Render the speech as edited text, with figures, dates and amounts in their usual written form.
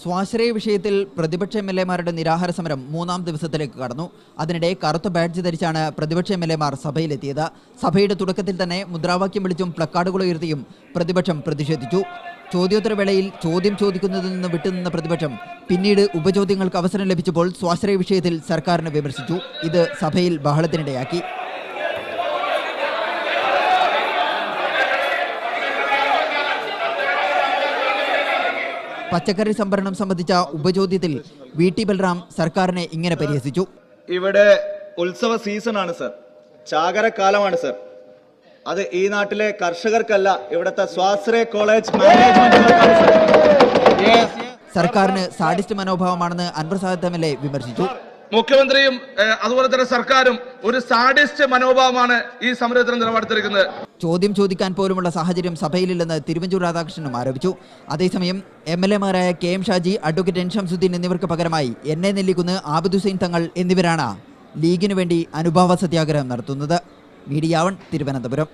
സ്വാശ്രയ വിഷയത്തിൽ പ്രതിപക്ഷ എംഎൽഎമാരുടെ നിരാഹാര സമരം മൂന്നാം ദിവസത്തിലേക്ക് കടന്നു. അതിനിടെ കറുത്ത ബാഡ്ജ് ധരിച്ചാണ് പ്രതിപക്ഷ എംഎൽഎമാർ സഭയിലെത്തിയത്. സഭയുടെ തുടക്കത്തിൽ തന്നെ മുദ്രാവാക്യം വിളിച്ചും പ്ലക്കാർഡുകൾ ഉയർത്തിയും പ്രതിപക്ഷം പ്രതിഷേധിച്ചു. ചോദ്യോത്തരവേളയിൽ ചോദ്യം ചോദിക്കുന്നതിൽ നിന്ന് വിട്ടുനിന്ന പ്രതിപക്ഷം പിന്നീട് ഉപചോദ്യങ്ങൾക്ക് അവസരം ലഭിച്ചപ്പോൾ സ്വാശ്രയ വിഷയത്തിൽ സർക്കാരിനെ വിമർശിച്ചു. ഇത് സഭയിൽ ബഹളത്തിനിടയാക്കി. പച്ചക്കറി സംഭരണം സംബന്ധിച്ച ഉപചോദ്യത്തിൽ VT ബൽറാം സർക്കാരിനെ ഇങ്ങനെ പരിഹസിച്ചു. ഇവിടെ ഉത്സവ സീസണാണ് സർ, ചാകരക്കാലമാണ് സർ. അത് ഈ നാട്ടിലെ കർഷകർക്കല്ല, ഇവിടുത്തെ സ്വാശ്രയ കോളേജ് മാനേജ്മെന്റുകൾക്കാണ് സർ. സർക്കാരിന് സാഡിസ്റ്റ് മനോഭാവമാണെന്ന് അൻവർ സാദത്ത് MLA വിമർശിച്ചു. മുഖ്യമന്ത്രിയും അതുപോലെ തന്നെ സർക്കാരും ഒരു സാഡിസ്റ്റ് മനോഭാവമാണ് ഈ സമരത്തിന് നിലപാടെടുത്തിരിക്കുന്നത്. ചോദ്യം ചോദിക്കാൻ പോലുമുള്ള സാഹചര്യം സഭയിലില്ലെന്ന് തിരുവഞ്ചൂർ രാധാകൃഷ്ണനും ആരോപിച്ചു. അതേസമയം MLAമാരായ KM Shaji, advocate N Shamsuddin എന്നിവർക്ക് പകരമായി NA നെല്ലിക്കുന്ന്, ആബിദ് ഹുസൈൻ തങ്ങൾ എന്നിവരാണ് ലീഗിനു വേണ്ടി അനുഭാവ സത്യാഗ്രഹം നടത്തുന്നത്. മീഡിയ 1 തിരുവനന്തപുരം.